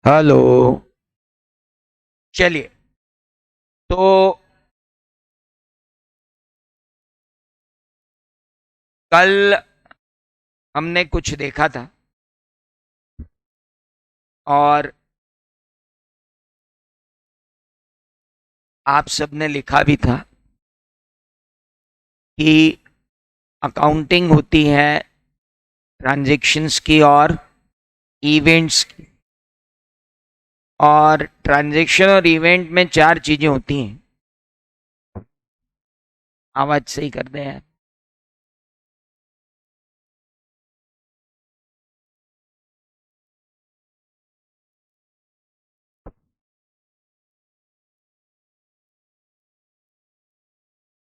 Hello. चलिए, तो कल हमने कुछ देखा था और आप सबने लिखा भी था कि अकाउंटिंग होती है ट्रांजैक्शंस की और इवेंट्स की। और ट्रांजैक्शन और इवेंट में चार चीजें होती हैं। आवाज सही कर दें यार।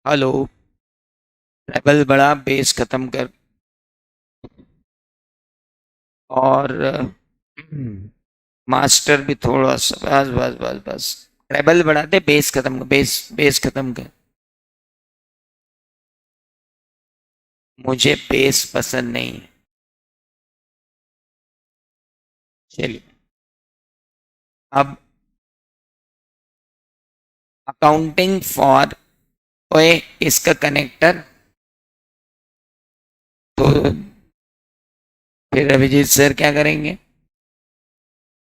हेलो। लेवल बड़ा, बेस खत्म कर। और मास्टर भी थोड़ा सा, बस बस बस बस। ट्रेबल बढ़ाते, बेस खत्म कर, बेस बेस खत्म कर। मुझे बेस पसंद नहीं है। चलिए, अब अकाउंटिंग फॉर ओए इसका कनेक्टर। तो फिर अभिजीत सर क्या करेंगे?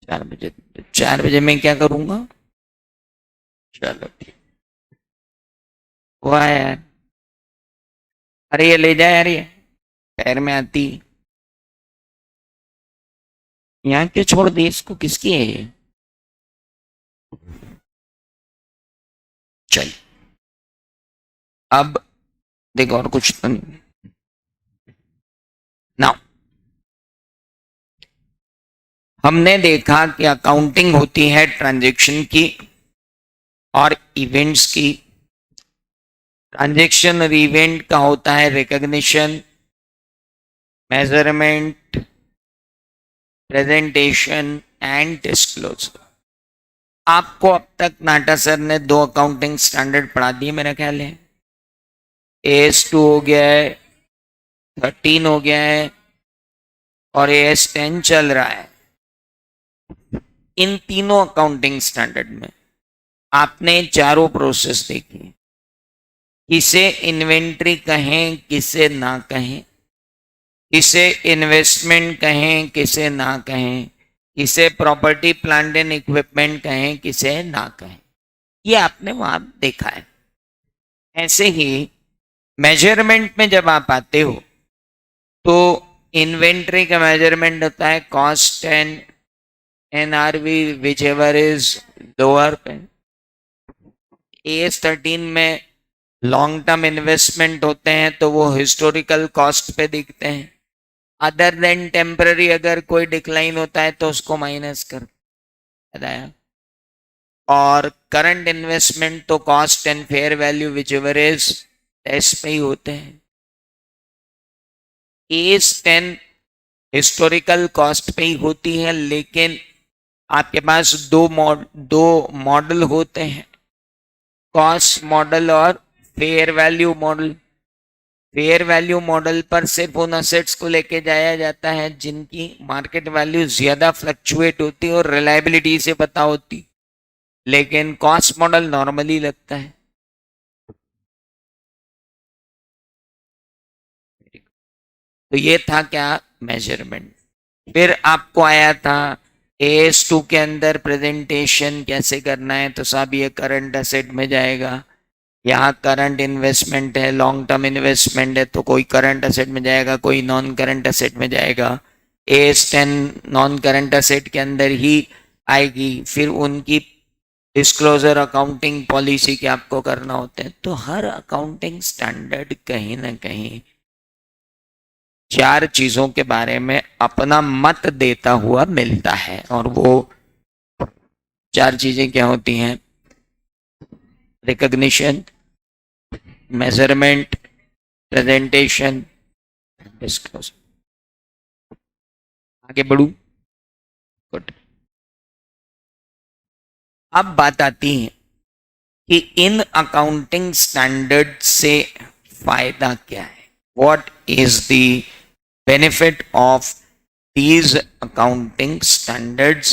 4 बजे। 4 बजे मैं क्या करूंगा? चलो ठीक। हुआ है यार। अरे ये ले जाए यार, ये पैर में आती। यहाँ क्यों छोड़ दी इसको? किसकी है ये? चल, अब देखो, और कुछ तो नहीं ना। हमने देखा कि अकाउंटिंग होती है ट्रांजैक्शन की और इवेंट्स की। ट्रांजैक्शन और इवेंट का होता है recognition, measurement, presentation and disclosure. आपको अब तक नाटा सर ने 2 अकाउंटिंग स्टैंडर्ड पढ़ा दिए मेरा ख्याल है। AS2 हो गया है, 13 हो गया है और AS10 चल रहा है। इन तीनों अकाउंटिंग स्टैंडर्ड में आपने चारों प्रोसेस देखी। किसे इन्वेंट्री कहें, किसे ना कहें, किसे इन्वेस्टमेंट कहें, किसे ना कहें, किसे प्रॉपर्टी प्लांट एंड इक्विपमेंट कहें, किसे ना कहें, ये आपने वहां देखा है। ऐसे ही मेजरमेंट में जब आप आते हो तो इन्वेंट्री का मेजरमेंट होता है cost and NRV which ever is lower पे। AS13 में लॉन्ग टर्म इन्वेस्टमेंट होते हैं तो वो हिस्टोरिकल कॉस्ट पे दिखते हैं। अदर देन टेम्पररी अगर कोई डिक्लाइन होता है तो उसको माइनस कर बताया। और करंट इन्वेस्टमेंट तो cost and fair value whichever is test पे ही होते हैं। AS10 हिस्टोरिकल कॉस्ट पे ही होती है, लेकिन आपके पास दो मॉडल होते हैं, कॉस्ट मॉडल और fair value model. Fair value model पर सिर्फ उन असेट्स को लेके जाया जाता है जिनकी मार्केट वैल्यू ज्यादा फ्लक्चुएट होती है और रिलायबिलिटी से पता होती, लेकिन कॉस्ट मॉडल नॉर्मली लगता है। तो ये था क्या? मेजरमेंट। फिर आपको आया था AS2 के अंदर प्रेजेंटेशन कैसे करना है, तो साहब ये करंट असेट में जाएगा। यहाँ करंट इन्वेस्टमेंट है, लॉन्ग टर्म इन्वेस्टमेंट है, तो कोई करंट असेट में जाएगा, कोई नॉन करंट असेट में जाएगा। AS10 नॉन करंट असेट के अंदर ही आएगी। फिर उनकी डिस्क्लोजर अकाउंटिंग पॉलिसी के आपको करना होता है। तो हर अकाउंटिंग स्टैंडर्ड कहीं ना कहीं चार चीजों के बारे में अपना मत देता हुआ मिलता है। और वो चार चीजें क्या होती हैं? Recognition, measurement, presentation, disclosure. आगे बढ़ू। गुड। अब बात आती है कि इन अकाउंटिंग स्टैंडर्ड से फायदा क्या है? What is the benefit of these accounting standards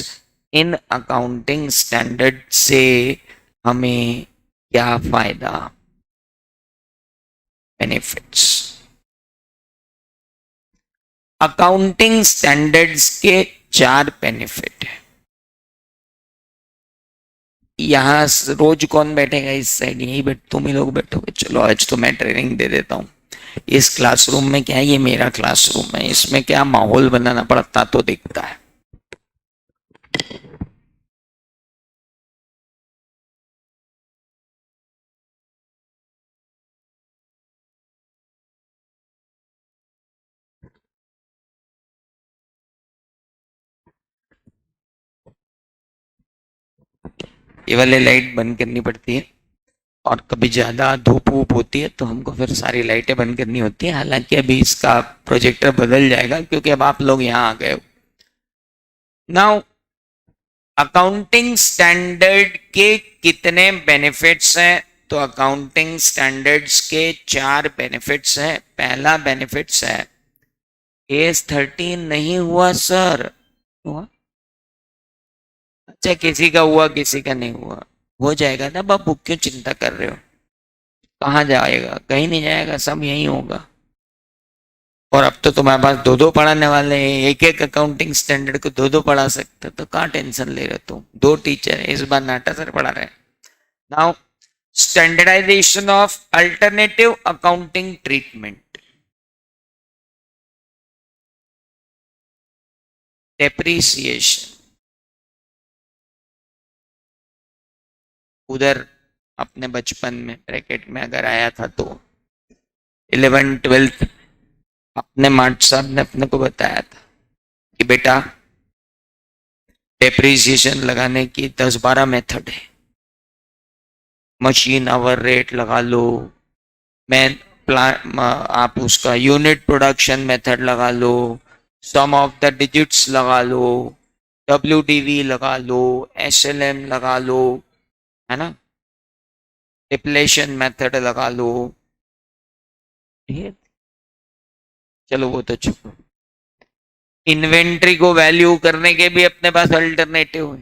in accounting standard से हमें क्या फायदा, बेनिफिट्स। अकाउंटिंग स्टैंडर्ड्स के 4 बेनिफिट है। यहाँ रोज कौन बैठेगा इस साइड, यही तुम ही लोग बैठोगे। चलो आज तो मैं ट्रेनिंग दे देता हूँ। इस क्लासरूम में क्या है, ये मेरा क्लासरूम है, इसमें क्या माहौल बनाना पड़ता तो दिखता है। ये वाली लाइट बंद करनी पड़ती है, और कभी ज़्यादा धूप वूप होती है तो हमको फिर सारी लाइटें बंद करनी होती है। हालांकि अभी इसका प्रोजेक्टर बदल जाएगा क्योंकि अब आप लोग यहाँ आ गए हो। नाउ अकाउंटिंग स्टैंडर्ड के कितने बेनिफिट्स हैं, तो अकाउंटिंग स्टैंडर्ड्स के 4 बेनिफिट्स हैं। पहला बेनिफिट्स है एज 13 नहीं हुआ सर, हुआ? अच्छा किसी का हुआ किसी का नहीं हुआ, हो जाएगा ना बाबू, क्यों चिंता कर रहे हो। कहाँ जाएगा, कहीं नहीं जाएगा, सब यही होगा। और अब तो तुम्हारे पास 2-2 पढ़ाने वाले हैं, एक एक अकाउंटिंग स्टैंडर्ड को 2-2 पढ़ा सकते, तो कहाँ टेंशन ले रहे तुम। 2 टीचर है, इस बार नाटा सर पढ़ा रहे हैं। Now standardisation of alternative accounting treatment, depreciation. उधर अपने बचपन में ब्रैकेट में अगर आया था तो 11th-12th अपने मार्ट साहब ने अपने को बताया था कि बेटा डेप्रीसिएशन लगाने की 10-12 मेथड है। मशीन आवर रेट लगा लो, मैं प्लान आप उसका यूनिट प्रोडक्शन मेथड लगा लो, सम ऑफ द डिजिट्स लगा लो, WDV लगा लो, SLM लगा लो, है ना, डिप्लेशन मेथड लगा लो। चलो वो तो चुप। इन्वेंट्री को वैल्यू करने के भी अपने पास अल्टरनेटिव है।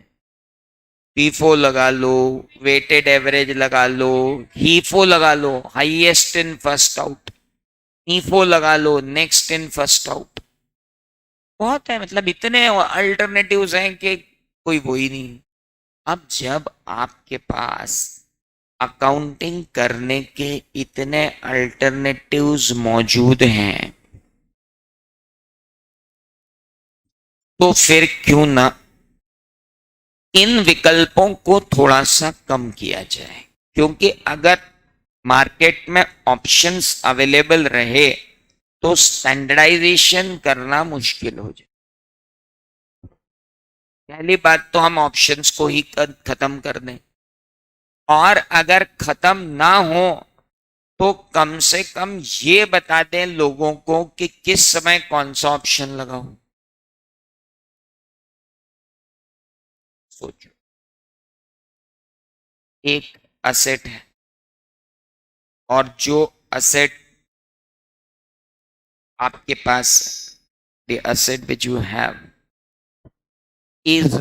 पीफो लगा लो, वेटेड एवरेज लगा लो, हीफो लगा लो, हाईएस्ट इन फर्स्ट आउट, ईफो लगा लो, नेक्स्ट इन फर्स्ट आउट। बहुत है, मतलब इतने अल्टरनेटिव्स हैं कि कोई वो ही नहीं। अब जब आपके पास अकाउंटिंग करने के इतने अल्टरनेटिव्स मौजूद हैं तो फिर क्यों ना इन विकल्पों को थोड़ा सा कम किया जाए। क्योंकि अगर मार्केट में ऑप्शंस अवेलेबल रहे तो स्टैंडर्डाइजेशन करना मुश्किल हो जाए। पहली बात तो हम ऑप्शंस को ही खत्म कर दें, और अगर खत्म ना हो तो कम से कम ये बता दें लोगों को कि किस समय कौन सा ऑप्शन लगाओ। सोचो, एक असेट है, और जो असेट आपके पास, the asset which you have is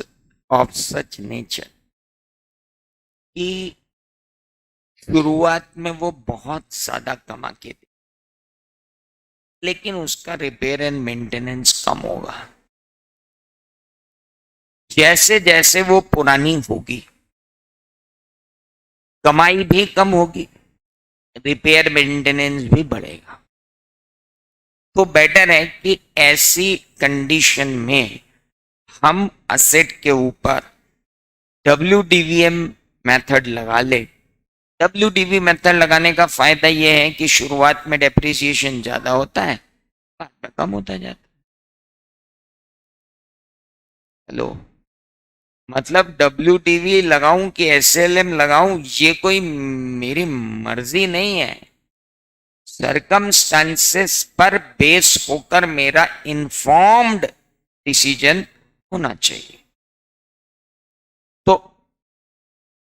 of such nature कि शुरुआत में वो बहुत ज्यादा कमा के दे, लेकिन उसका रिपेयर एंड मेंटेनेंस कम होगा। जैसे जैसे वो पुरानी होगी कमाई भी कम होगी, रिपेयर मेंटेनेंस भी बढ़ेगा। तो बेटर है कि ऐसी कंडीशन में हम असेट के ऊपर WDVM मेथड लगा ले। WDV मेथड लगाने का फायदा यह है कि शुरुआत में डेप्रिसिएशन ज्यादा होता है, बाद में कम होता जाता है। हेलो, मतलब WDV लगाऊं कि SLM लगाऊं, ये कोई मेरी मर्जी नहीं है। सरकमस्टांसेस पर बेस होकर मेरा इन्फॉर्म्ड डिसीजन होना चाहिए। तो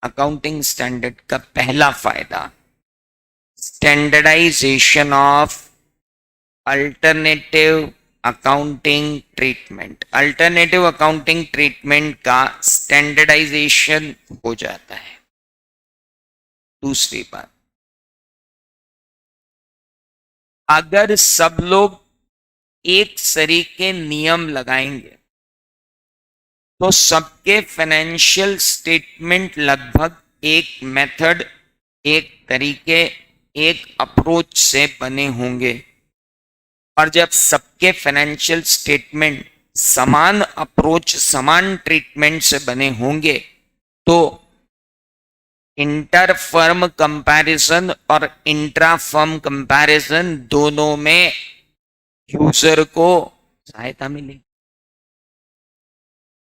अकाउंटिंग स्टैंडर्ड का पहला फायदा, standardisation of alternative accounting treatment, alternative accounting treatment का स्टैंडर्डाइजेशन हो जाता है। दूसरी बात, अगर सब लोग एक सरी के नियम लगाएंगे तो सबके फाइनेंशियल स्टेटमेंट लगभग एक मेथड, एक तरीके, एक अप्रोच से बने होंगे। और जब सबके फाइनेंशियल स्टेटमेंट समान अप्रोच, समान ट्रीटमेंट से बने होंगे तो इंटर फर्म कंपैरिजन और इंट्रा फर्म कंपैरिजन दोनों में यूजर को सहायता मिलेगी।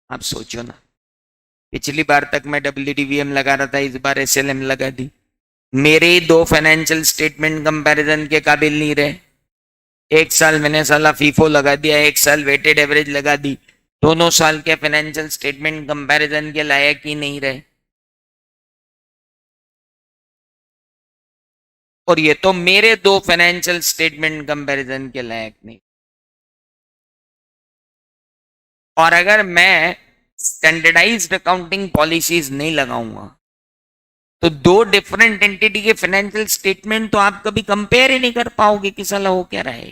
आप सोचो ना, पिछली बार तक मैं WDVM लगा रहा था, इस बार SLM लगा दी। मेरे दो फाइनेंशियल स्टेटमेंट कंपैरिजन के काबिल नहीं रहे। एक साल मैंने साला फीफो लगा दिया, एक साल वेटेड एवरेज लगा दी, दोनों साल के फाइनेंशियल स्टेटमेंट कंपैरिजन के लायक ही नहीं रहे। और ये तो मेरे दो फाइनेंशियल स्टेटमेंट कंपैरिजन के लायक नहीं। और अगर मैं स्टैंडर्डाइज्ड अकाउंटिंग पॉलिसीज नहीं लगाऊंगा तो दो डिफरेंट एंटिटी के फाइनेंशियल स्टेटमेंट तो आप कभी कंपेयर ही नहीं कर पाओगे कि साला हो क्या रहा है,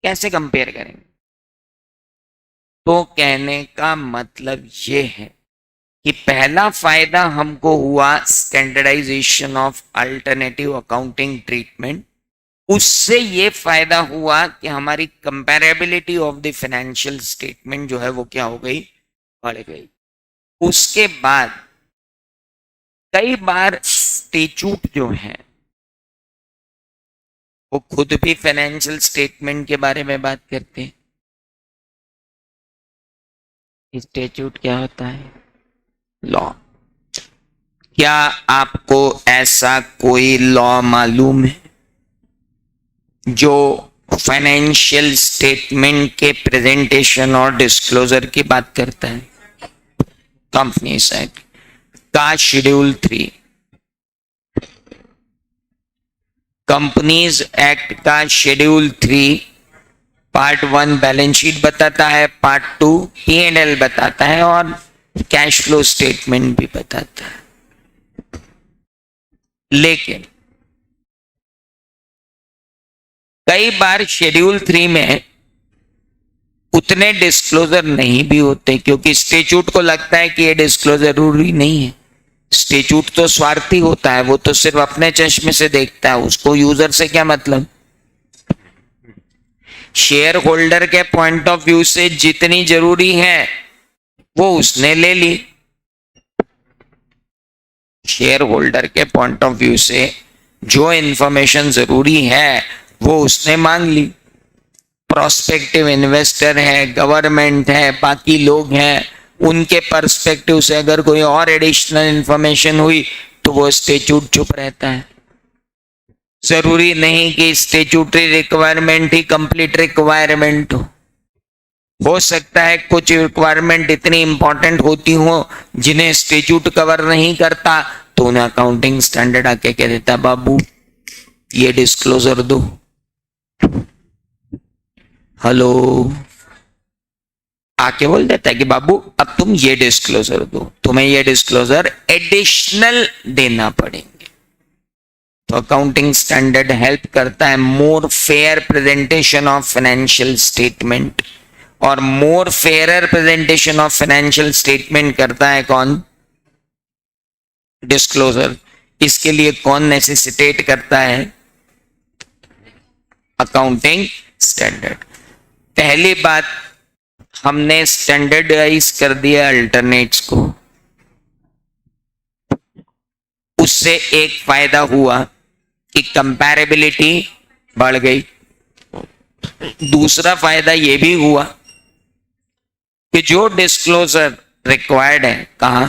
कैसे कंपेयर करेंगे। तो कहने का मतलब ये है कि पहला फायदा हमको हुआ standardisation of alternative accounting treatment, उससे ये फायदा हुआ कि हमारी comparability of the financial statement जो है वो क्या हो गई, बढ़ गई। उसके बाद कई बार स्टेच्यूट जो है वो खुद भी फाइनेंशियल स्टेटमेंट के बारे में बात करते हैं। स्टेच्यूट क्या होता है? लॉ। क्या आपको ऐसा कोई लॉ मालूम है जो फाइनेंशियल स्टेटमेंट के प्रेजेंटेशन और डिस्क्लोजर की बात करता है? कंपनीज एक्ट का शेड्यूल 3, कंपनीज एक्ट का शेड्यूल 3 पार्ट 1 बैलेंस शीट बताता है, पार्ट 2 P&L बताता है और कैश फ्लो स्टेटमेंट भी बताता है। लेकिन कई बार शेड्यूल 3 में उतने डिस्क्लोजर नहीं भी होते क्योंकि स्टेच्यूट को लगता है कि ये डिस्क्लोजर जरूरी नहीं है। स्टेच्यूट तो स्वार्थी होता है, वो तो सिर्फ अपने चश्मे से देखता है, उसको यूजर से क्या मतलब। शेयर होल्डर के पॉइंट ऑफ व्यू से जितनी जरूरी है वो उसने ले ली। शेयर होल्डर के पॉइंट ऑफ व्यू से जो इंफॉर्मेशन जरूरी है वो उसने मांग ली। प्रोस्पेक्टिव इन्वेस्टर है, गवर्नमेंट है, बाकी लोग हैं, उनके पर्सपेक्टिव से अगर कोई और एडिशनल इंफॉर्मेशन हुई तो वो स्टेच्यूट चुप रहता है। जरूरी नहीं कि स्टेच्यूटरी रिक्वायरमेंट ही कंप्लीट रिक्वायरमेंट हो सकता है कुछ रिक्वायरमेंट इतनी इंपॉर्टेंट होती हो जिन्हें स्टेच्यूट कवर नहीं करता, तो उन्हें अकाउंटिंग स्टैंडर्ड आके कह देता बाबू ये डिस्क्लोजर दो। हेलो, आके बोल देता है कि बाबू अब तुम ये डिस्क्लोजर दो, तुम्हें ये डिस्क्लोजर एडिशनल देना पड़ेंगे। तो अकाउंटिंग स्टैंडर्ड हेल्प करता है more fair presentation of financial statement, और more fair presentation of financial statement करता है कौन? डिस्क्लोजर। इसके लिए कौन नेसेसिटेट करता है? Accounting standard. पहली बात, हमने स्टैंडर्डाइज कर दिया अल्टरनेट्स को, उससे एक फायदा हुआ कि कंपैरेबिलिटी बढ़ गई। दूसरा फायदा यह भी हुआ कि जो डिस्क्लोजर रिक्वायर्ड है, कहां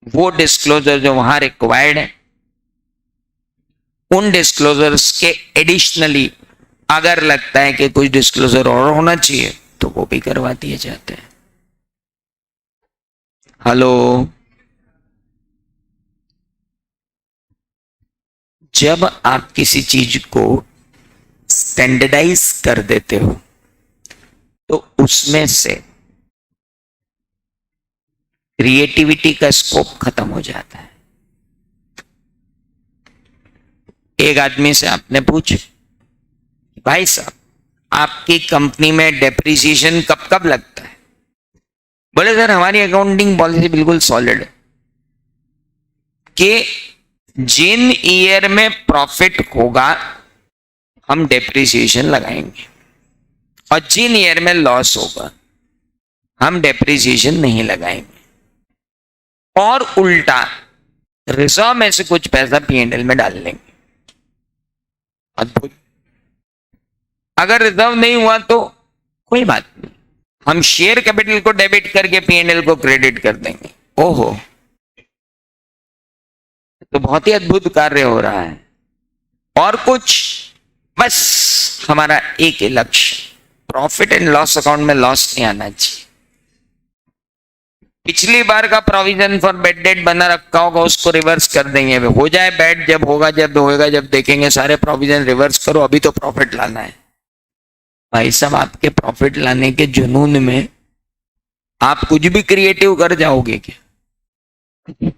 वो डिस्क्लोजर जो वहां रिक्वायर्ड है, उन डिस्क्लोजर्स के एडिशनली अगर लगता है कि कुछ डिस्क्लोजर और होना चाहिए तो वो भी करवा दिए जाते हैं। हेलो, जब आप किसी चीज को स्टैंडर्डाइज कर देते हो तो उसमें से क्रिएटिविटी का स्कोप खत्म हो जाता है। एक आदमी से आपने पूछा, भाई साहब आपकी कंपनी में डेप्रिसिएशन कब कब लगता है? बोले सर हमारी अकाउंटिंग पॉलिसी बिल्कुल सॉलिड है कि जिन ईयर में प्रॉफिट होगा हम डेप्रिसिएशन लगाएंगे और जिन ईयर में लॉस होगा हम डेप्रिसिएशन नहीं लगाएंगे, और उल्टा रिजर्व में से कुछ पैसा पीएनएल में डाल लेंगे। अद्भुत। अगर रिजर्व नहीं हुआ तो कोई बात नहीं, हम शेयर कैपिटल को डेबिट करके पीएनएल को क्रेडिट कर देंगे। ओहो, तो बहुत ही अद्भुत कार्य हो रहा है। और कुछ, बस हमारा एक ही लक्ष्य, प्रॉफिट एंड लॉस अकाउंट में लॉस नहीं आना चाहिए। पिछली बार का प्रोविजन फॉर बैड डेट बना रखा होगा उसको रिवर्स कर देंगे, हो जाए बैड, जब होगा जब होएगा जब देखेंगे सारे प्रोविजन रिवर्स करो, अभी तो प्रॉफिट लाना है। भाई साहब आपके प्रॉफिट लाने के जुनून में आप कुछ भी क्रिएटिव कर जाओगे क्या?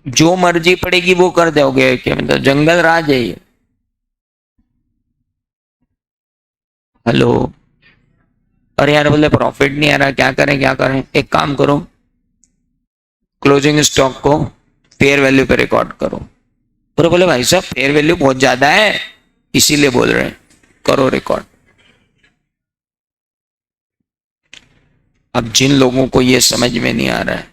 जो मर्जी पड़ेगी वो कर जाओगे क्या? मतलब जंगल राज है ये। हेलो, अरे यार बोले प्रॉफिट नहीं आ रहा, क्या करें क्या करें? एक काम करो, क्लोजिंग स्टॉक को फेयर वैल्यू पे रिकॉर्ड करो। और बोले भाई साहब फेयर वैल्यू बहुत ज्यादा है इसीलिए बोल रहे हैं, करो रिकॉर्ड। अब जिन लोगों को ये समझ में नहीं आ रहा है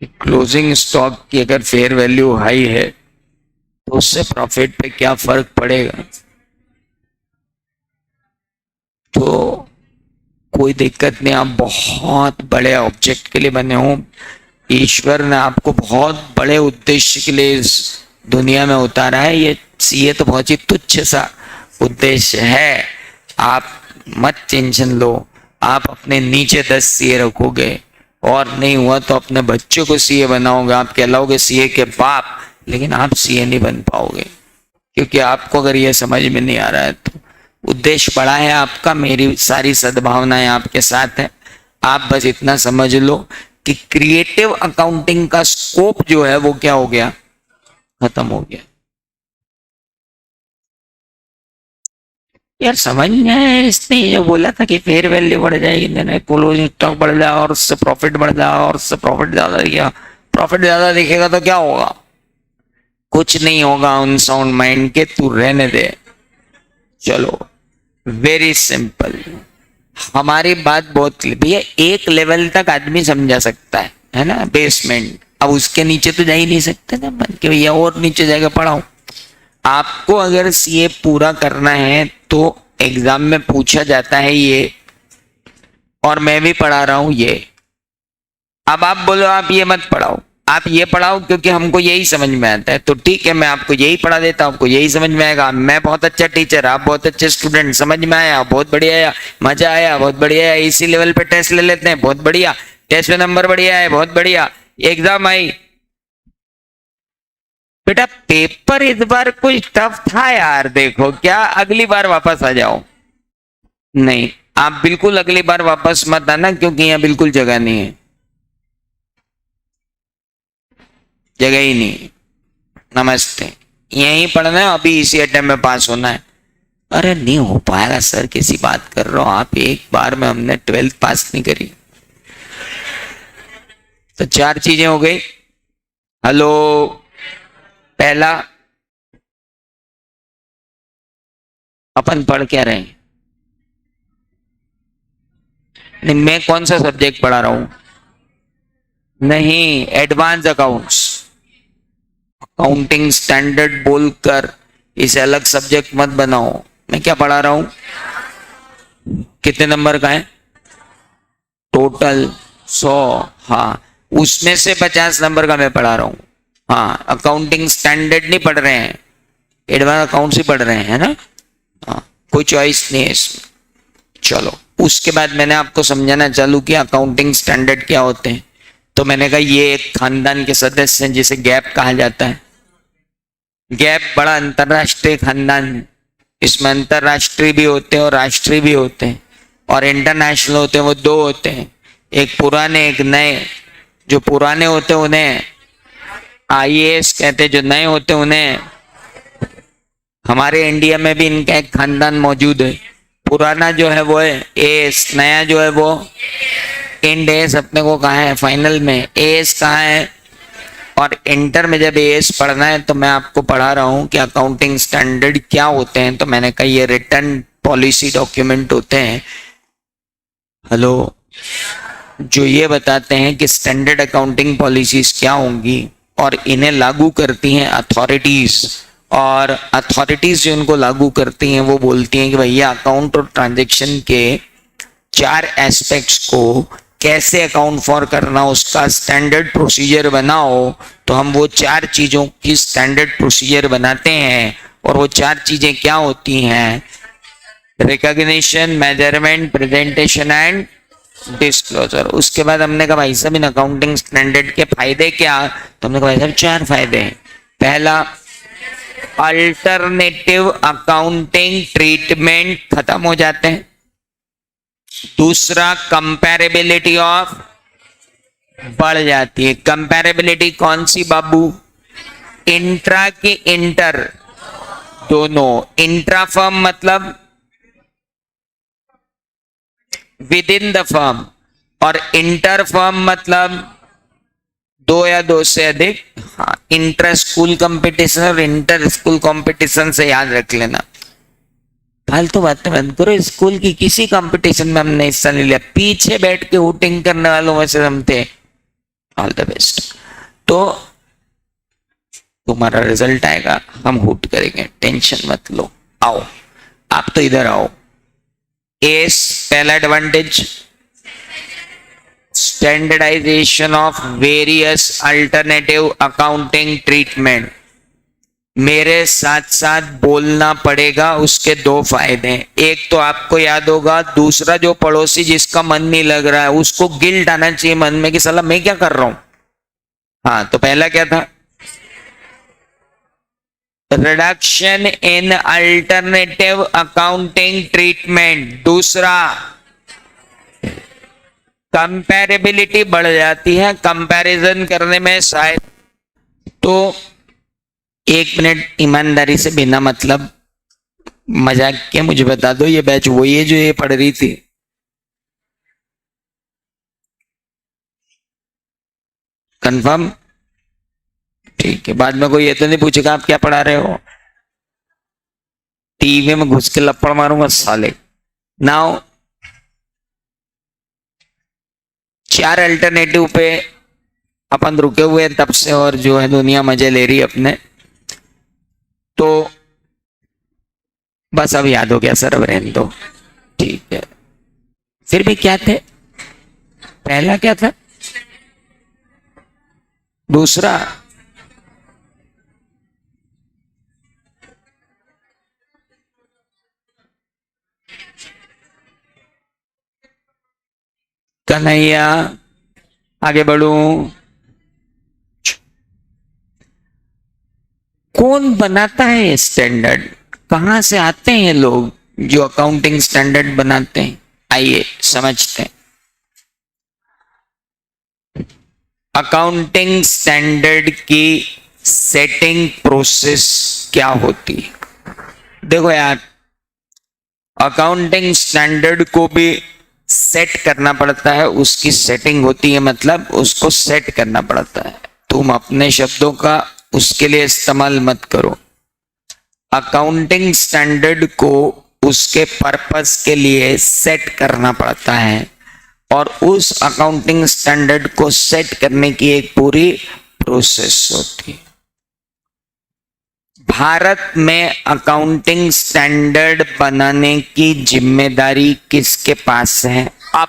कि क्लोजिंग स्टॉक की अगर फेयर वैल्यू हाई है तो उससे प्रॉफिट पे क्या फर्क पड़ेगा, तो कोई दिक्कत नहीं, आप बहुत बड़े ऑब्जेक्ट के लिए बने हो। ईश्वर ने आपको बहुत बड़े उद्देश्य के लिए इस दुनिया में उतारा है। ये तो बहुत ही तुच्छ सा उद्देश्य है, आप मत टेंशन लो। आप अपने नीचे 10 सीए रखोगे और नहीं हुआ तो अपने बच्चों को सीए बनाओगे, आप कहलाओगे सीए के बाप, लेकिन आप सीए नहीं बन पाओगे। क्योंकि आपको अगर ये समझ में नहीं आ रहा है तो उद्देश्य बड़ा है आपका, मेरी सारी सद्भावनाएं आपके साथ है। आप बस इतना समझ लो कि क्रिएटिव अकाउंटिंग का स्कोप जो है वो क्या हो गया, खत्म हो गया। यार समझ नहीं आया, इसने जो बोला था कि फेयर वैल्यू बढ़ जाएगी, क्लोजिंग स्टॉक बढ़ जाए और उससे प्रॉफिट बढ़ जाए और उससे प्रॉफिट ज्यादा दिखेगा, प्रॉफिट ज्यादा दिखेगा तो क्या होगा? कुछ नहीं होगा, उन साउंड माइंड के, तू रहने दे। चलो वेरी सिंपल, हमारी बात बहुत भैया एक लेवल तक आदमी समझा सकता है ना, बेसमेंट। अब उसके नीचे तो जा ही नहीं सकते ना, कि भैया और नीचे जाकर पढ़ाओ। आपको अगर सीए पूरा करना है तो एग्जाम में पूछा जाता है ये, और मैं भी पढ़ा रहा हूं ये। अब आप बोलो आप ये मत पढ़ाओ, आप ये पढ़ाओ क्योंकि हमको यही समझ में आता है, तो ठीक है मैं आपको यही पढ़ा देता हूं, आपको यही समझ में आएगा। मैं बहुत अच्छा टीचर, आप बहुत अच्छे स्टूडेंट, समझ में आया, बहुत बढ़िया आया, मजा आया, बहुत बढ़िया है। इसी लेवल पे टेस्ट ले लेते हैं, बहुत बढ़िया, टेस्ट में नंबर बढ़िया है, बहुत बढ़िया, एग्जाम आई। बेटा पेपर इस बार कुछ टफ था यार, देखो क्या अगली बार वापस आ जाओ? नहीं, आप बिल्कुल अगली बार वापस मत आना, क्योंकि यहाँ बिल्कुल जगह नहीं है, जगह ही नहीं। नमस्ते, यहीं पढ़ना है, अभी इसी अटेम्प्ट में पास होना है। अरे नहीं हो पाएगा सर, किसी बात कर रहा हूं, आप एक बार में हमने 12th पास नहीं करी। तो 4 चीजें हो गई। हेलो, पहला अपन पढ़ क्या रहे हैं? नहीं, मैं कौन सा सब्जेक्ट पढ़ा रहा हूं? नहीं, एडवांस अकाउंट्स, अकाउंटिंग स्टैंडर्ड बोलकर इसे अलग सब्जेक्ट मत बनाओ। मैं क्या पढ़ा रहा हूं? कितने नंबर का है टोटल? 100। हाँ, उसमें से 50 नंबर का मैं पढ़ा रहा हूं। हाँ, अकाउंटिंग स्टैंडर्ड नहीं पढ़ रहे हैं, एडवांस अकाउंट्स ही पढ़ रहे हैं, है ना? हाँ, कोई चॉइस नहीं है इसमें। चलो, उसके बाद मैंने आपको समझाना चालू किया अकाउंटिंग स्टैंडर्ड क्या होते हैं। तो मैंने कहा ये एक खानदान के सदस्य हैं जिसे गैप कहा जाता है। गैप बड़ा अंतरराष्ट्रीय खानदान है, इसमें अंतरराष्ट्रीय भी होते हैं और राष्ट्रीय भी होते हैं, और इंटरनेशनल होते हैं, वो दो होते हैं, एक पुराने एक नए। जो पुराने होते हैं उन्हें आईएएस कहते हैं, जो नए होते हैं उन्हें, हमारे इंडिया में भी इनका एक खानदान मौजूद है। पुराना जो है वो है एएस, नया जो है वो इंड एस। अपने को कहा है फाइनल में एएस कहाँ है, और इंटर में जब एएस पढ़ना है तो मैं आपको पढ़ा रहा हूँ कि अकाउंटिंग स्टैंडर्ड क्या होते हैं। तो मैंने कहा ये रिटर्न पॉलिसी डॉक्यूमेंट होते हैं, हेलो, जो ये बताते हैं कि स्टैंडर्ड अकाउंटिंग पॉलिसीज क्या होंगी, और इन्हें लागू करती हैं अथॉरिटीज। और अथॉरिटीज जो इनको लागू करती हैं वो बोलती हैं कि भैया अकाउंट और ट्रांजैक्शन के 4 एस्पेक्ट्स को कैसे अकाउंट फॉर करना, उसका स्टैंडर्ड प्रोसीजर बनाओ। तो हम वो 4 चीजों की स्टैंडर्ड प्रोसीजर बनाते हैं, और वो 4 चीजें क्या होती हैं? Recognition, measurement, presentation and disclosure. उसके बाद हमने कहा भाई साहब इन अकाउंटिंग स्टैंडर्ड के फायदे क्या? तो हमने कहा भाई साहब 4 फायदे हैं। पहला, अल्टरनेटिव अकाउंटिंग ट्रीटमेंट खत्म हो जाते हैं। दूसरा, कंपैरेबिलिटी ऑफ बढ़ जाती है। कंपैरेबिलिटी कौन सी बाबू? इंट्रा की इंटर दोनों। इंट्रा फर्म मतलब विद इन द फर्म, और इंटर फर्म मतलब 2 या 2 से अधिक। हाँ, इंटर स्कूल कंपटीशन और इंटर स्कूल कंपटीशन से याद रख लेना। फालतू बातें बंद करो। स्कूल की किसी कंपटीशन में हमने हिस्सा नहीं लिया, पीछे बैठ के हूटिंग करने वालों में से हम थे। All the best. तो तुम्हारा रिजल्ट आएगा, हम हूट करेंगे, टेंशन मत लो। आओ, आप तो इधर आओ। एस पहला advantage, standardisation of various alternative accounting treatment. मेरे साथ साथ बोलना पड़ेगा। उसके 2 फायदे हैं। एक तो आपको याद होगा, दूसरा जो पड़ोसी जिसका मन नहीं लग रहा है उसको गिल्ट आना चाहिए मन में कि साला मैं क्या कर रहा हूं। हाँ, तो पहला क्या था? Reduction in alternative accounting treatment. दूसरा, कंपैरेबिलिटी बढ़ जाती है, कंपैरिजन करने में शायद। तो 1 मिनट ईमानदारी से, बिना मतलब मजाक के मुझे बता दो, ये बैच वही है जो ये पढ़ रही थी? कंफर्म? ठीक है। बाद में कोई ये तो नहीं पूछेगा आप क्या पढ़ा रहे हो? टीवी में घुस के लपड़ मारूंगा साले। नाउ 4 अल्टरनेटिव पे अपन रुके हुए हैं तब से, और जो है दुनिया मजे ले रही है अपने। तो बस अब याद हो गया सर, अब रहने दो। ठीक है। फिर भी क्या थे? पहला क्या था? दूसरा, कन्हैया, आगे बढ़ू। कौन बनाता है ये स्टैंडर्ड? कहां से आते हैं ये लोग जो अकाउंटिंग स्टैंडर्ड बनाते हैं? आइए समझते हैं। अकाउंटिंग स्टैंडर्ड की सेटिंग प्रोसेस क्या होती है? देखो यार, अकाउंटिंग स्टैंडर्ड को भी सेट करना पड़ता है। उसकी सेटिंग होती है, मतलब उसको सेट करना पड़ता है। तुम अपने शब्दों का उसके लिए इस्तेमाल मत करो। अकाउंटिंग स्टैंडर्ड को उसके पर्पस के लिए सेट करना पड़ता है, और उस अकाउंटिंग स्टैंडर्ड को सेट करने की एक पूरी प्रोसेस होती है। भारत में अकाउंटिंग स्टैंडर्ड बनाने की जिम्मेदारी किसके पास है? अब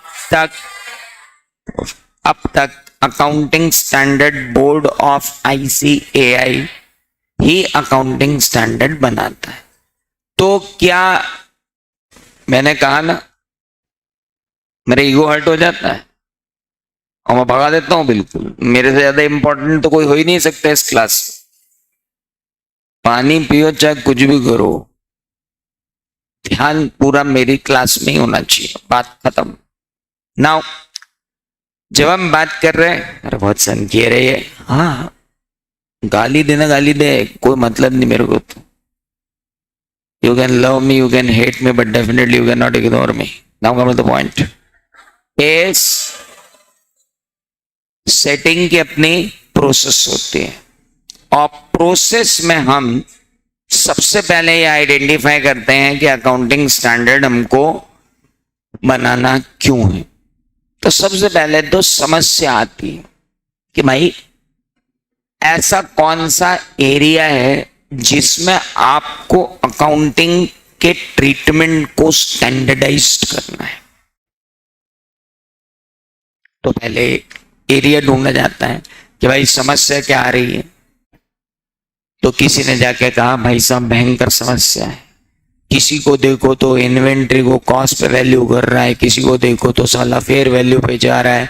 तक accounting standard board of ICAI he accounting standard बनाता है। तो क्या मैंने कहा ना, मेरा ईगो हर्ट हो जाता है और मैं भगा देता हूं। बिल्कुल, मेरे से ज्यादा इंपॉर्टेंट तो कोई हो ही नहीं सकता इस क्लास। पानी पियो चाहे कुछ भी करो, ध्यान पूरा मेरी क्लास में ही होना चाहिए, बात खत्म। नाउ जब हम बात कर रहे हैं, अरे बहुत सन किए रहे है, हाँ गाली देना गाली दे, कोई मतलब नहीं मेरे को। तो you can love me, you can hate me, but definitely you can not ignore me. Now come to the point. इस सेटिंग की अपनी प्रोसेस होती है, और प्रोसेस में हम सबसे पहले ये आइडेंटिफाई करते हैं कि अकाउंटिंग स्टैंडर्ड हमको बनाना क्यों है। तो सबसे पहले तो समस्या आती है कि भाई ऐसा कौन सा एरिया है जिसमें आपको अकाउंटिंग के ट्रीटमेंट को स्टैंडर्डाइज्ड करना है। तो पहले एरिया ढूंढा जाता है कि भाई समस्या क्या आ रही है। तो किसी ने जाके कहा भाई साहब भयंकर समस्या है, किसी को देखो तो इन्वेंट्री को कॉस्ट पे वैल्यू कर रहा है, किसी को देखो तो साला फेयर वैल्यू पे जा रहा है,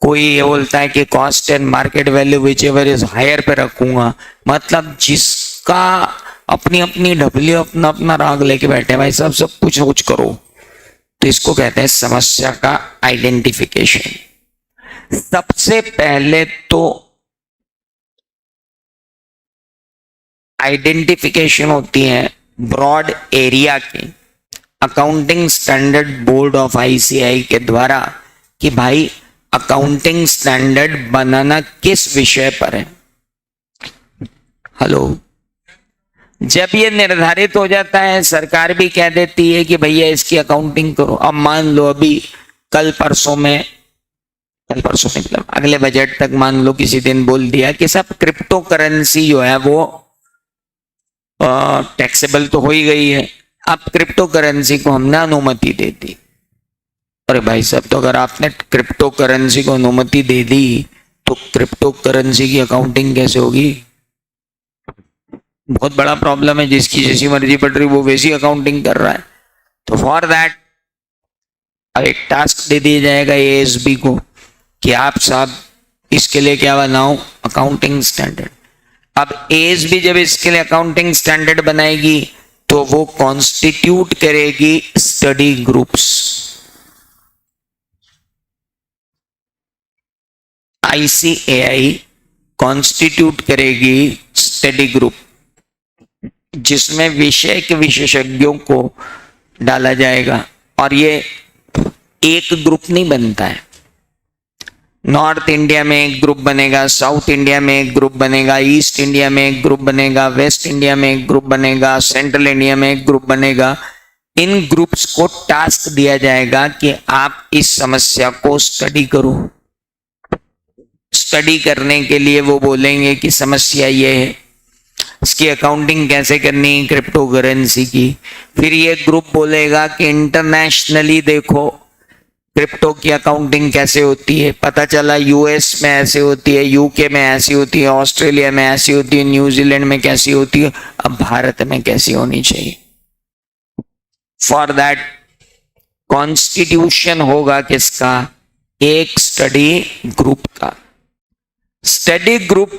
कोई ये बोलता है कि cost and market value whichever is higher पे रखूंगा। मतलब जिसका अपनी अपनी ढपली अपना अपना राग लेके बैठे भाई साहब, सब कुछ करो। तो इसको कहते हैं समस्या का आइडेंटिफिकेशन। सबसे पहले तो आइडेंटिफिकेशन होती है ब्रॉड एरिया की accounting standard board of ICAI के द्वारा कि भाई अकाउंटिंग स्टैंडर्ड बनाना किस विषय पर है। हेलो, जब ये निर्धारित हो जाता है, सरकार भी कह देती है कि भैया इसकी अकाउंटिंग करो। अब मान लो अभी कल परसों मतलब अगले बजट तक मान लो किसी दिन बोल दिया कि सब क्रिप्टो करेंसी जो है वो टैक्सेबल तो हो ही गई है, अब क्रिप्टो करेंसी को हमने अनुमति दे दी। अरे भाई साहब, तो अगर आपने क्रिप्टो करेंसी को अनुमति दे दी तो क्रिप्टो करेंसी की अकाउंटिंग कैसे होगी? बहुत बड़ा प्रॉब्लम है। जिसकी जैसी मर्जी पड़ रही वो वैसी अकाउंटिंग कर रहा है। तो फॉर दैट अब एक टास्क दे दिया जाएगा एएसबी को कि आप साहब इसके लिए क्या बनाओ, अकाउंटिंग स्टैंडर्ड। अब एएसबी जब इसके लिए अकाउंटिंग स्टैंडर्ड बनाएगी तो वो कॉन्स्टिट्यूट करेगी स्टडी ग्रुप्स। आईसीएआई कॉन्स्टिट्यूट करेगी स्टडी ग्रुप जिसमें विषय के विशेषज्ञों को डाला जाएगा। और ये एक ग्रुप नहीं बनता है, नॉर्थ इंडिया में एक ग्रुप बनेगा, साउथ इंडिया में एक ग्रुप बनेगा, ईस्ट इंडिया में एक ग्रुप बनेगा, वेस्ट इंडिया में एक ग्रुप बनेगा, सेंट्रल इंडिया में एक ग्रुप बनेगा। इन ग्रुप्स को टास्क दिया जाएगा कि आप इस समस्या को स्टडी करो। स्टडी करने के लिए वो बोलेंगे कि समस्या ये है, इसकी अकाउंटिंग कैसे करनी क्रिप्टो करेंसी की। फिर ये ग्रुप बोलेगा कि इंटरनेशनली देखो क्रिप्टो की अकाउंटिंग कैसे होती है। पता चला यूएस में ऐसे होती है, यूके में ऐसी होती है, ऑस्ट्रेलिया में ऐसी होती है, न्यूजीलैंड में कैसी होती है, अब भारत में कैसी होनी चाहिए। फॉर दैट कॉन्स्टिट्यूशन होगा किसका, एक स्टडी ग्रुप का। स्टडी ग्रुप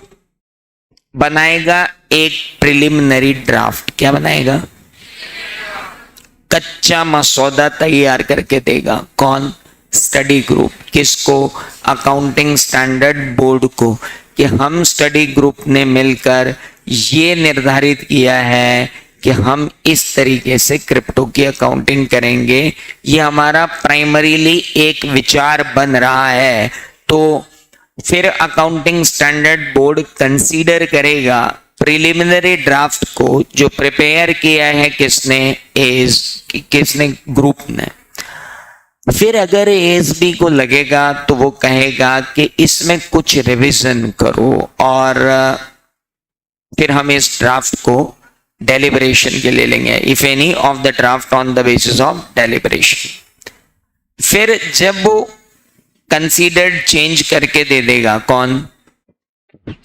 बनाएगा एक प्रिलिमिनरी ड्राफ्ट। क्या बनाएगा? कच्चा मसौदा तैयार करके देगा। कौन? Study group. किसको? अकाउंटिंग स्टैंडर्ड बोर्ड को, कि हम स्टडी ग्रुप ने मिलकर ये निर्धारित किया है कि हम इस तरीके से क्रिप्टो की अकाउंटिंग करेंगे। ये हमारा प्राइमरीली एक विचार बन रहा है। तो फिर अकाउंटिंग स्टैंडर्ड बोर्ड कंसीडर करेगा प्रिलिमिनरी ड्राफ्ट को जो प्रिपेयर किया है किसने ग्रुप ने। फिर अगर एएसबी को लगेगा तो वो कहेगा कि इसमें कुछ रिवीजन करो, और फिर हम इस ड्राफ्ट को डेलिब्रेशन के लिए लेंगे। If any of the draft on the basis of deliberation. फिर जब वो कंसीडर्ड चेंज करके दे देगा, कौन?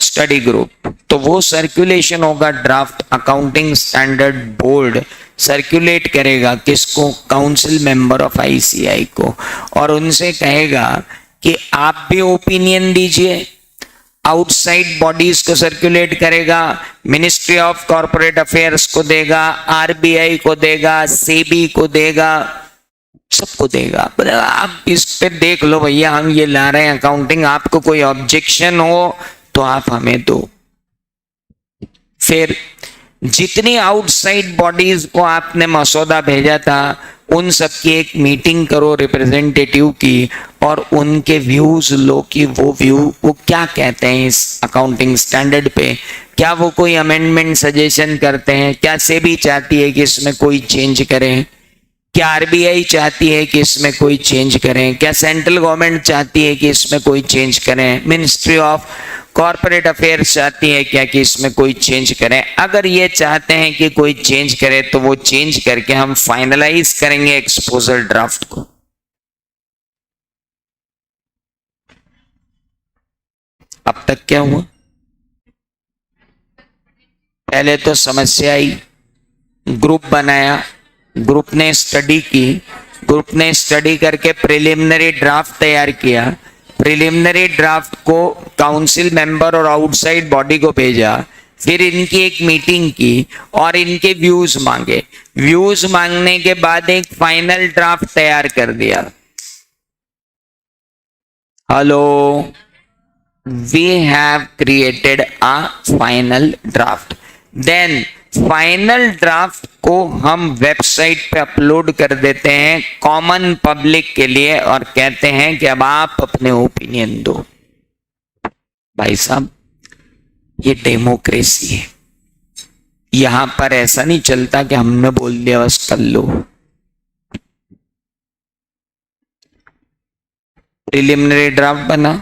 स्टडी ग्रुप, तो वो सर्कुलेशन होगा draft. Accounting standard board circulate करेगा किसको? काउंसिल मेंबर ऑफ आईसीएआई को, और उनसे कहेगा कि आप भी ओपिनियन दीजिए। आउटसाइड बॉडीज को सर्कुलेट करेगा, मिनिस्ट्री ऑफ कॉर्पोरेट अफेयर्स को देगा, आरबीआई को देगा, सेबी को देगा, सबको देगा। आप इस पे देख लो भैया, हम ये ला रहे हैं अकाउंटिंग, आपको कोई ऑब्जेक्शन हो तो आप हमें दो। फिर जितनी आउटसाइड बॉडीज को आपने मसौदा भेजा था उन सब की एक मीटिंग करो रिप्रेजेंटेटिव की, और उनके व्यूज लो कि वो क्या कहते हैं इस अकाउंटिंग स्टैंडर्ड पे। क्या वो कोई अमेंडमेंट सजेशन करते हैं? क्या सेबी चाहती है कि इसमें कोई चेंज करें? क्या आरबीआई चाहती है कि इसमें कोई चेंज करें? क्या सेंट्रल गवर्नमेंट चाहती है कि इसमें कोई चेंज करें? मिनिस्ट्री ऑफ कॉर्पोरेट अफेयर्स चाहती है क्या कि इसमें कोई चेंज करें? अगर ये चाहते हैं कि कोई चेंज करे तो वो चेंज करके हम फाइनलाइज करेंगे एक्सपोजर ड्राफ्ट को। अब तक क्या हुआ? पहले तो समस्या आई, ग्रुप बनाया, ग्रुप ने स्टडी की, ग्रुप ने स्टडी करके प्रिलिमिनरी ड्राफ्ट तैयार किया, प्रिलिमिनरी ड्राफ्ट को काउंसिल मेंबर और आउटसाइड बॉडी को भेजा, फिर इनकी एक मीटिंग की और इनके व्यूज मांगे, व्यूज मांगने के बाद एक फाइनल ड्राफ्ट तैयार कर दिया। Hello, we have created a final draft. Then final draft को हम वेबसाइट पे अपलोड कर देते हैं कॉमन पब्लिक के लिए और कहते हैं कि अब आप अपने ओपिनियन दो। भाई साहब, ये डेमोक्रेसी है, यहां पर ऐसा नहीं चलता कि हमने बोल दिया बस कर लो। प्रिलिमिनरी ड्राफ्ट बना,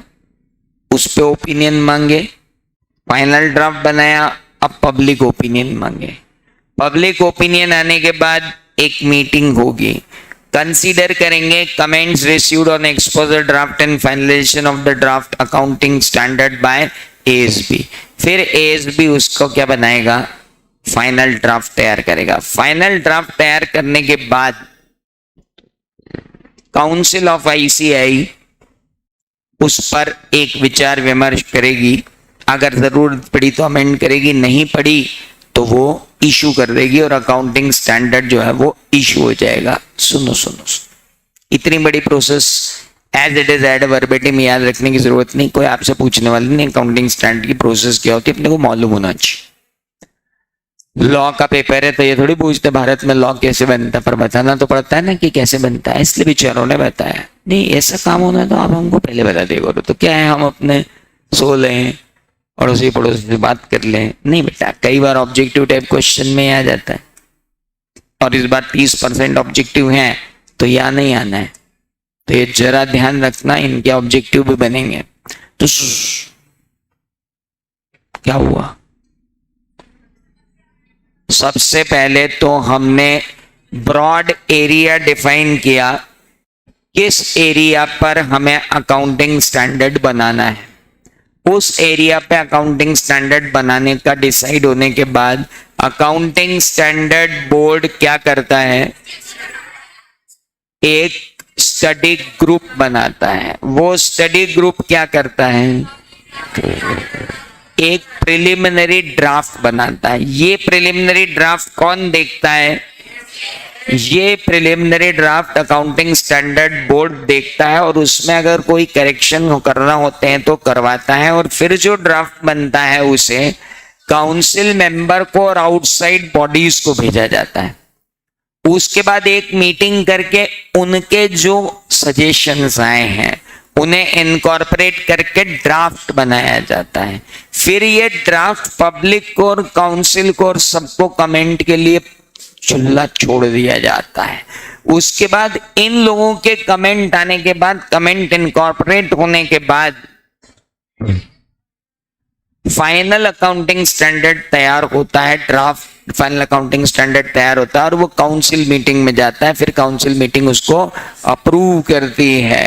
उस पे ओपिनियन मांगे, फाइनल ड्राफ्ट बनाया, अब पब्लिक ओपिनियन मांगे। पब्लिक ओपिनियन आने के बाद एक मीटिंग होगी, कंसीडर करेंगे comments received on exposure draft and finalisation of the draft accounting standard by ASB. फिर एएसबी उसको क्या बनाएगा? फाइनल ड्राफ्ट तैयार करेगा। फाइनल ड्राफ्ट तैयार करने के बाद काउंसिल ऑफ आईसीआई उस पर एक विचार विमर्श करेगी, अगर जरूरत पड़ी तो अमेंड करेगी, नहीं पड़ी तो वो इशू कर देगी और अकाउंटिंग स्टैंडर्ड जो है वो इशू हो जाएगा। सुनो सुनो, इतनी बड़ी process as it is ad verbatim याद रखने की जरूरत नहीं, कोई आपसे पूछने वाला नहीं। अकाउंटिंग स्टैंडर्ड की प्रोसेस क्या होती है अपने को मालूम होना चाहिए। लॉ का पेपर है तो ये थोड़ी पूछते भारत में लॉ कैसे बनता है, पर बताना तो पड़ता है ना कि कैसे बनता है, इसलिए बेचारों ने बताया। नहीं ऐसा काम होना है तो आप हमको पहले बता देगा, तो क्या है हम अपने सो लें अड़ोसी पड़ोसी से बात कर लें? नहीं बेटा, कई बार ऑब्जेक्टिव टाइप क्वेश्चन में आ जाता है और इस बार 30% ऑब्जेक्टिव है तो या नहीं आना है, तो ये जरा ध्यान रखना, इनके ऑब्जेक्टिव भी बनेंगे। तो क्या हुआ? सबसे पहले तो हमने ब्रॉड एरिया डिफाइन किया, किस एरिया पर हमें अकाउंटिंग स्टैंडर्ड बनाना है। उस एरिया पे अकाउंटिंग स्टैंडर्ड बनाने का डिसाइड होने के बाद अकाउंटिंग स्टैंडर्ड बोर्ड क्या करता है? एक स्टडी ग्रुप बनाता है। वो स्टडी ग्रुप क्या करता है? एक प्रिलिमिनरी ड्राफ्ट बनाता है। ये प्रिलिमिनरी ड्राफ्ट कौन देखता है? ये preliminary draft accounting standard board देखता है और उसमें अगर कोई करेक्शन करना होते हैं तो करवाता है, और फिर जो ड्राफ्ट बनता है उसे काउंसिल मेंबर को और आउटसाइड बॉडीज को भेजा जाता है। उसके बाद एक मीटिंग करके उनके जो सजेशंस आए हैं उन्हें इनकॉर्पोरेट करके ड्राफ्ट बनाया जाता है। फिर ये ड्राफ्ट पब्लिक को और काउंसिल को और सबको कमेंट के लिए चुल्ला छोड़ दिया जाता है। उसके बाद इन लोगों के कमेंट आने के बाद, कमेंट इनकॉर्पोरेट होने के बाद फाइनल अकाउंटिंग स्टैंडर्ड तैयार होता है। ड्राफ्ट फाइनल अकाउंटिंग स्टैंडर्ड तैयार होता है और वो काउंसिल मीटिंग में जाता है। फिर काउंसिल मीटिंग उसको अप्रूव करती है।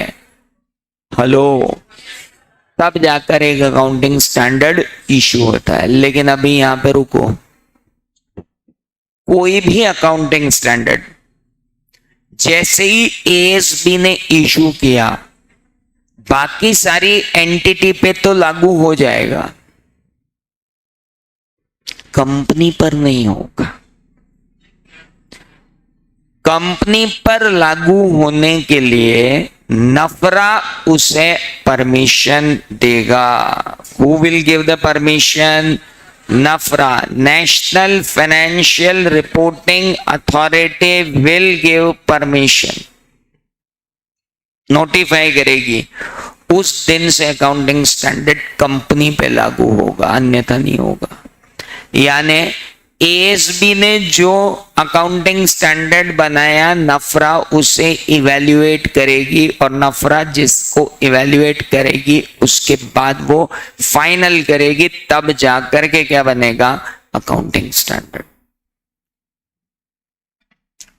हेलो, तब जाकर एक अकाउंटिंग स्टैंडर्ड इशू होता है। लेकिन अभी यहां पे रुको, कोई भी अकाउंटिंग स्टैंडर्ड जैसे ही एएसबी ने इशू किया, बाकी सारी एंटिटी पे तो लागू हो जाएगा, कंपनी पर नहीं होगा। कंपनी पर लागू होने के लिए नफरा उसे परमिशन देगा। Who will give the permission? NFRA, national financial reporting authority will give permission, notify करेगी। उस दिन से अकाउंटिंग स्टैंडर्ड कंपनी पे लागू होगा, अन्यथा नहीं होगा। यानी एएसबी ने जो अकाउंटिंग स्टैंडर्ड बनाया, नफरा उसे इवैल्यूएट करेगी, और नफरा जिसको इवैल्यूएट करेगी उसके बाद वो फाइनल करेगी, तब जाकर के क्या बनेगा? Accounting standard.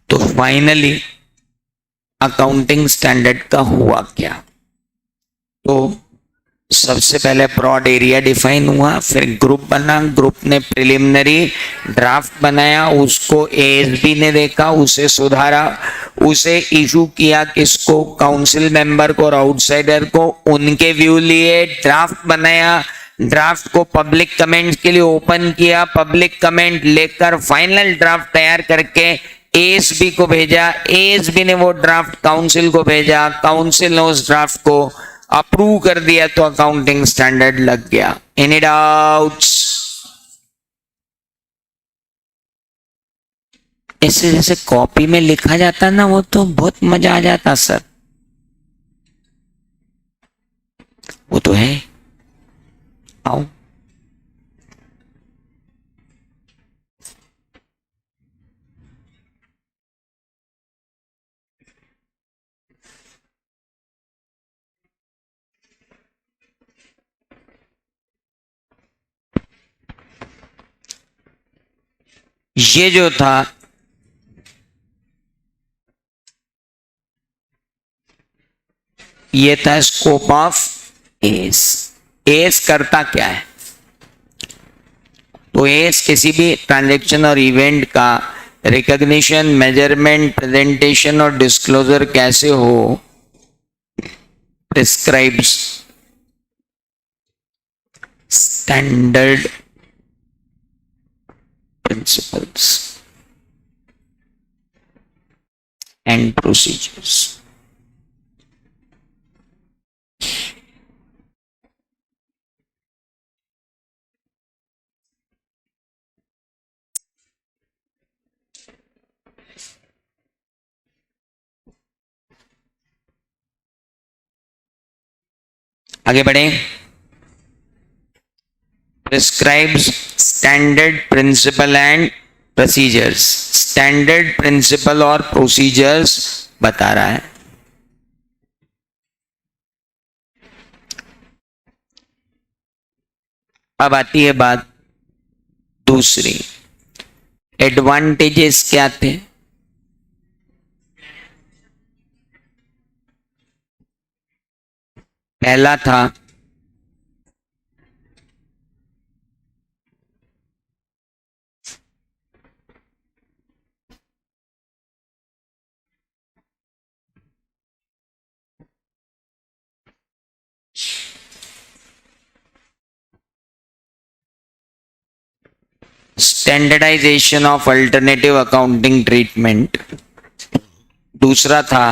तो फाइनली अकाउंटिंग स्टैंडर्ड का हुआ क्या? तो सबसे पहले ब्रॉड एरिया डिफाइन हुआ, फिर ग्रुप बना, ग्रुप ने प्रिलिमिनरी ड्राफ्ट बनाया, उसको एएसबी ने देखा, उसे सुधारा, उसे इशू किया किसको? काउंसिल मेंबर को और आउटसाइडर को, उनके व्यू लिए, ड्राफ्ट बनाया, ड्राफ्ट को पब्लिक कमेंट के लिए ओपन किया, पब्लिक कमेंट लेकर फाइनल ड्राफ्ट तैयार करके एएसबी को भेजा, एएसबी ने वो ड्राफ्ट काउंसिल को भेजा, काउंसिल ने उस ड्राफ्ट को अप्रूव कर दिया, तो अकाउंटिंग स्टैंडर्ड लग गया। Any doubts? ऐसे जैसे कॉपी में लिखा जाता ना, वो तो बहुत मजा आ जाता सर। वो तो है। आओ, ये जो था ये था स्कोप ऑफ एस। एस करता क्या है? तो एस किसी भी ट्रांजैक्शन और इवेंट का रिकॉग्निशन, मेजरमेंट, प्रेजेंटेशन और डिस्क्लोजर कैसे हो, prescribes standard principles and procedures. आगे बढ़े। Prescribes standard principle and procedures. Standard principle और प्रोसीजर्स बता रहा है। अब आती है बात दूसरी, एडवांटेजेस क्या थे? पहला था standardisation of alternative accounting treatment. दूसरा था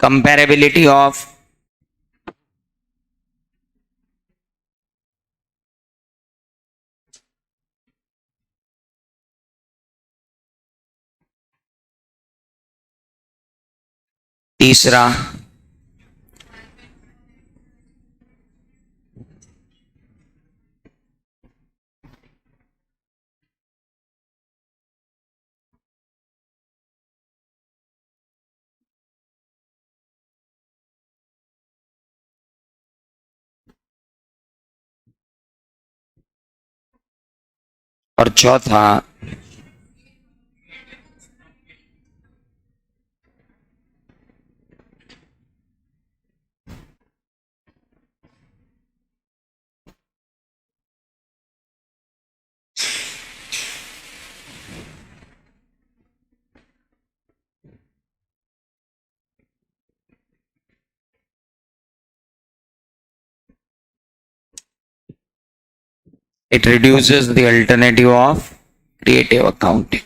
कंपैरेबिलिटी ऑफ तीसरा और चौथा It reduces the alternative of creative accounting.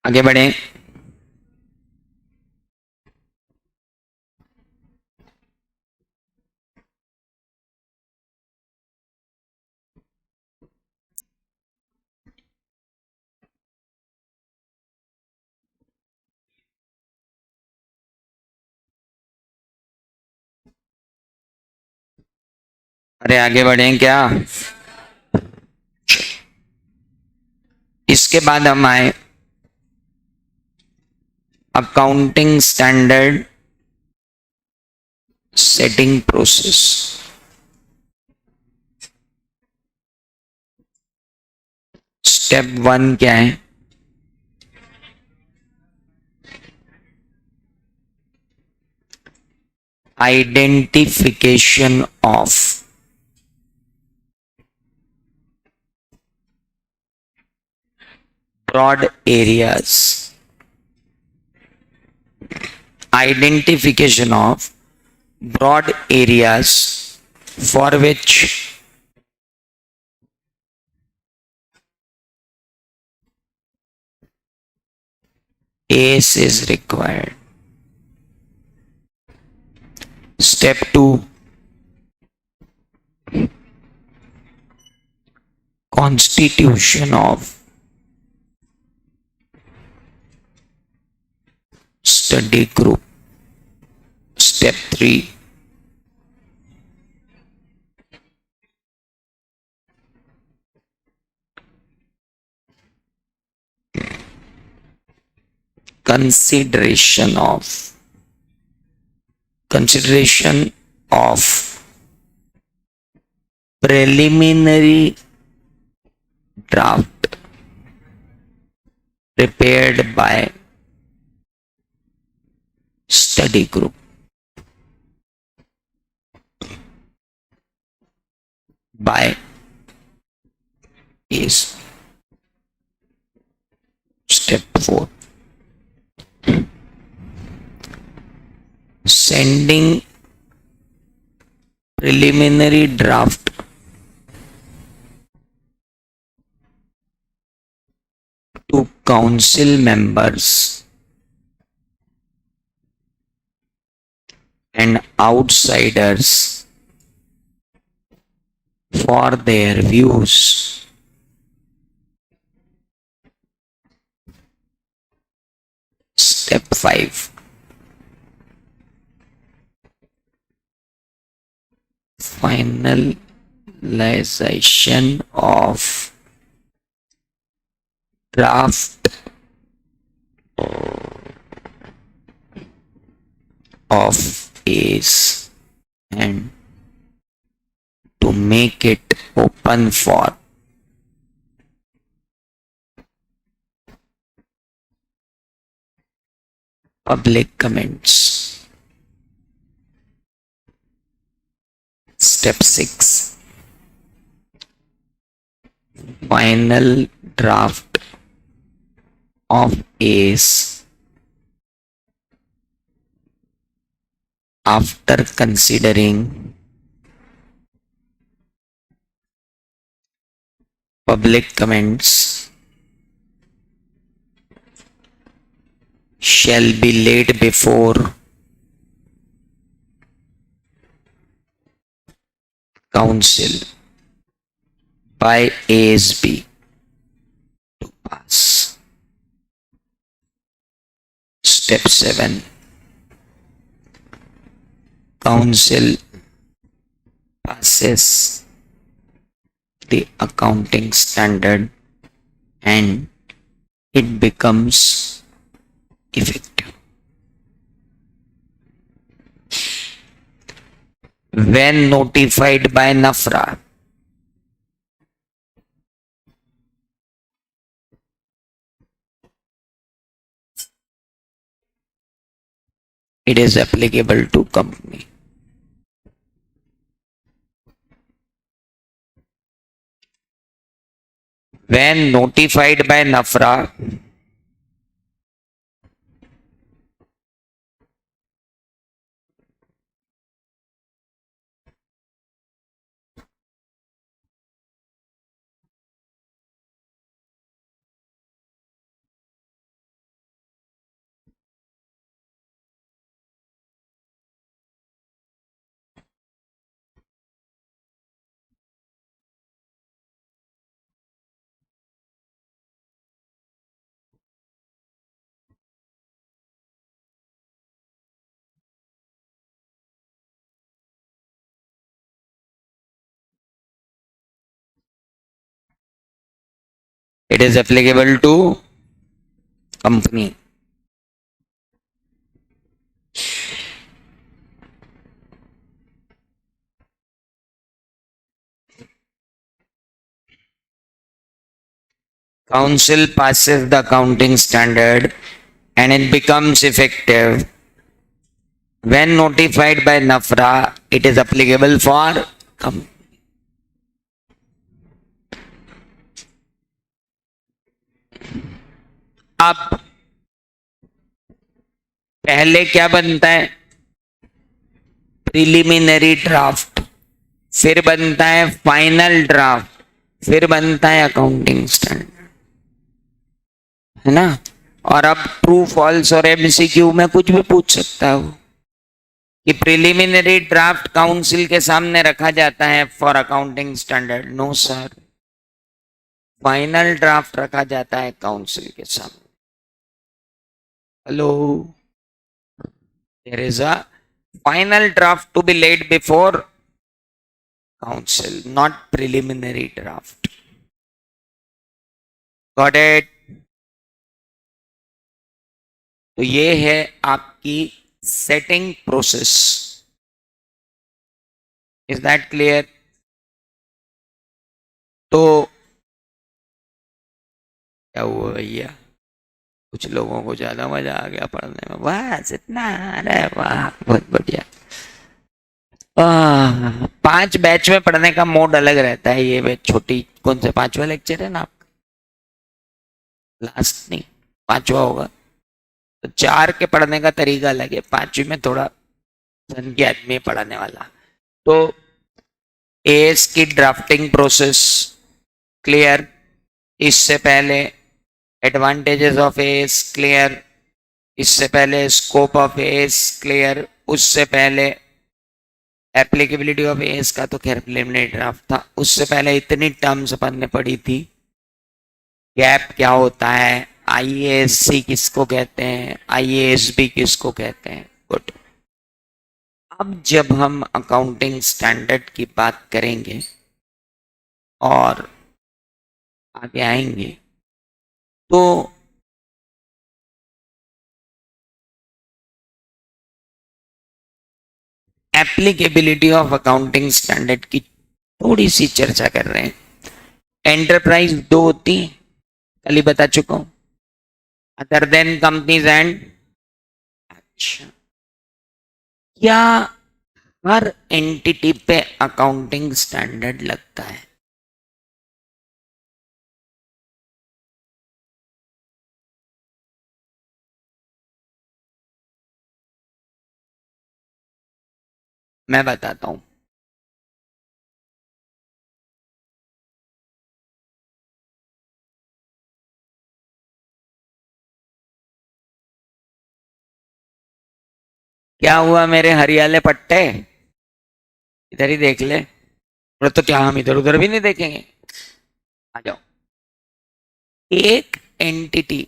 आगे बढ़े। अरे आगे बढ़े क्या? इसके बाद हम आए accounting standard setting process. Step 1 क्या है? Identification of broad areas. Identification of broad areas for which ACE is required. Step 2, constitution of study group. Step 3, consideration of preliminary draft prepared by study group. By is step 4, sending preliminary draft to council members and outsiders for their views. Step 5, finalization of draft of ACE and to make it open for public comments. Step 6, final draft of ACE after considering public comments shall be laid before council by ASB to pass. Step 7, council passes the accounting standard and it becomes effective. when notified by NAFRA. It is applicable to company. When notified by NAFRA, it is applicable to company. Council passes the accounting standard and it becomes effective. When notified by NAFRA, it is applicable for company. अब पहले क्या बनता है? Preliminary draft, फिर बनता है final draft, फिर बनता है अकाउंटिंग स्टैंडर्ड, है ना? और अब ट्रू फॉल्स और एमसीक्यू में कुछ भी पूछ सकता हो कि प्रिलिमिनरी ड्राफ्ट काउंसिल के सामने रखा जाता है for accounting standard. No sir, final draft रखा जाता है काउंसिल के सामने। Hello, there is a final draft to be laid before council, not preliminary draft. Got it? तो ये है आपकी setting process. Is that clear? तो क्या हुआ भैया, कुछ लोगों को ज्यादा मजा आ गया पढ़ने में, बस इतना? अरे वाह, बहुत बढ़िया। 5 बैच में पढ़ने का मोड अलग रहता है। ये बैच छोटी, कौन से 5वां लेक्चर है ना आपका? लास्ट नहीं, 5वां होगा। तो 4 के पढ़ने का तरीका अलग है, 5वीं में थोड़ा सन के आदमी पढ़ाने वाला। तो एएस की ड्राफ्टिंग प्रोसेस क्लियर? इससे पहले एडवांटेजेस ऑफ एएस क्लियर? इससे पहले स्कोप ऑफ एएस क्लियर? उससे पहले एप्लीकेबिलिटी ऑफ एएस का तो खैर प्रिलिमिनरी ड्राफ्ट था। उससे पहले इतनी टर्म्स अपन ने पढ़ी थी। गैप क्या होता है, आईएएससी किसको कहते हैं, आईएएसबी किसको कहते हैं। गुड। अब जब हम अकाउंटिंग स्टैंडर्ड की बात करेंगे और आगे आएंगे, तो एप्लीकेबिलिटी ऑफ अकाउंटिंग स्टैंडर्ड की थोड़ी सी चर्चा कर रहे हैं। एंटरप्राइज 2 होती, कल ही बता चुका हूं, अदर देन कंपनीज एंड। अच्छा, क्या हर एंटिटी पे अकाउंटिंग स्टैंडर्ड लगता है? मैं बताता हूं। क्या हुआ मेरे हरियाले पट्टे, इधर ही देख ले। तो क्या हम इधर उधर भी नहीं देखेंगे? आ जाओ। एक एंटिटी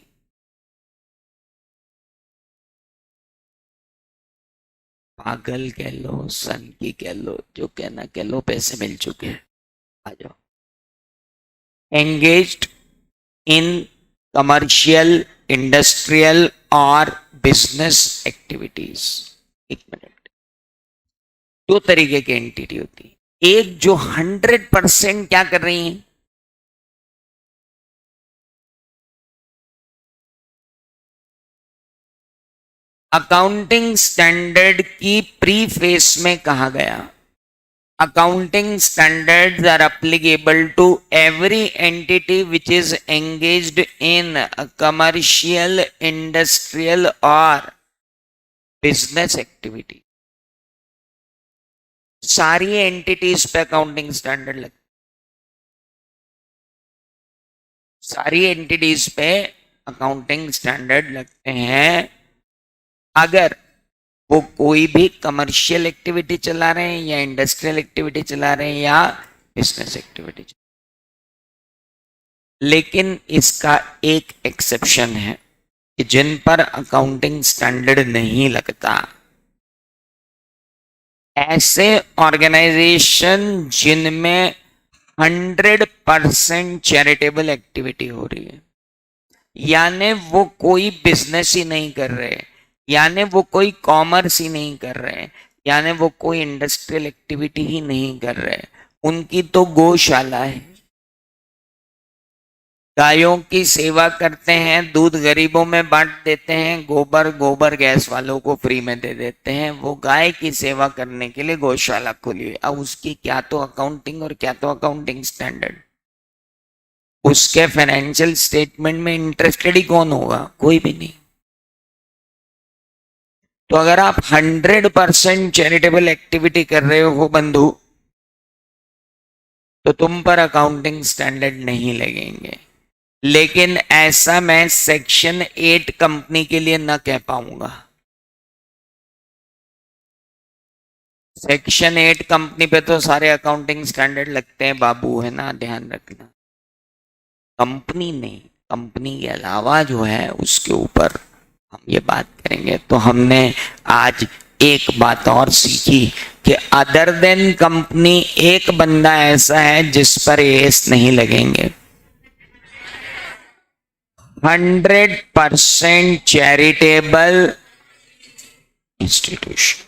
पागल कह लो, सन की कह लो, जो कहना कह लो, पैसे मिल चुके हैं, आ जाओ। एंगेज्ड इन कमर्शियल, इंडस्ट्रियल और बिजनेस एक्टिविटीज। एक मिनट, दो तरीके की एंटिटी होती है। एक जो 100% क्या कर रही है, अकाउंटिंग स्टैंडर्ड की प्रीफेस में कहा गया, accounting standards are applicable to every entity which is engaged in a commercial, industrial or business activity। सारी एंटिटीज पे अकाउंटिंग स्टैंडर्ड लगते, सारी एंटिटीज पे अकाउंटिंग स्टैंडर्ड लगते हैं अगर वो कोई भी कमर्शियल एक्टिविटी चला रहे हैं या इंडस्ट्रियल एक्टिविटी चला रहे हैं या बिजनेस एक्टिविटी। लेकिन इसका एक एक्सेप्शन है कि जिन पर अकाउंटिंग स्टैंडर्ड नहीं लगता, ऐसे ऑर्गेनाइजेशन जिनमें 100% चैरिटेबल एक्टिविटी हो रही है, यानी वो कोई बिजनेस ही नहीं कर रहे, यानी वो कोई कॉमर्स ही नहीं कर रहे, यानी वो कोई इंडस्ट्रियल एक्टिविटी ही नहीं कर रहे, उनकी तो गौशाला है, गायों की सेवा करते हैं, दूध गरीबों में बांट देते हैं, गोबर गैस वालों को फ्री में दे देते हैं। वो गाय की सेवा करने के लिए गौशाला खुली हुई, अब उसकी क्या तो अकाउंटिंग और क्या तो अकाउंटिंग स्टैंडर्ड। उसके फाइनेंशियल स्टेटमेंट में इंटरेस्टेड ही कौन होगा, कोई भी नहीं। तो अगर आप 100% चैरिटेबल एक्टिविटी कर रहे हो बंधु, तो तुम पर अकाउंटिंग स्टैंडर्ड नहीं लगेंगे। लेकिन ऐसा मैं सेक्शन 8 कंपनी के लिए ना कह पाऊंगा। सेक्शन 8 कंपनी पे तो सारे अकाउंटिंग स्टैंडर्ड लगते हैं बाबू, है ना, ध्यान रखना। कंपनी नहीं, कंपनी के अलावा जो है उसके ऊपर हम ये बात करेंगे। तो हमने आज एक बात और सीखी कि अदर देन कंपनी एक बंदा ऐसा है जिस पर एस नहीं लगेंगे। 100% चैरिटेबल इंस्टीट्यूशन।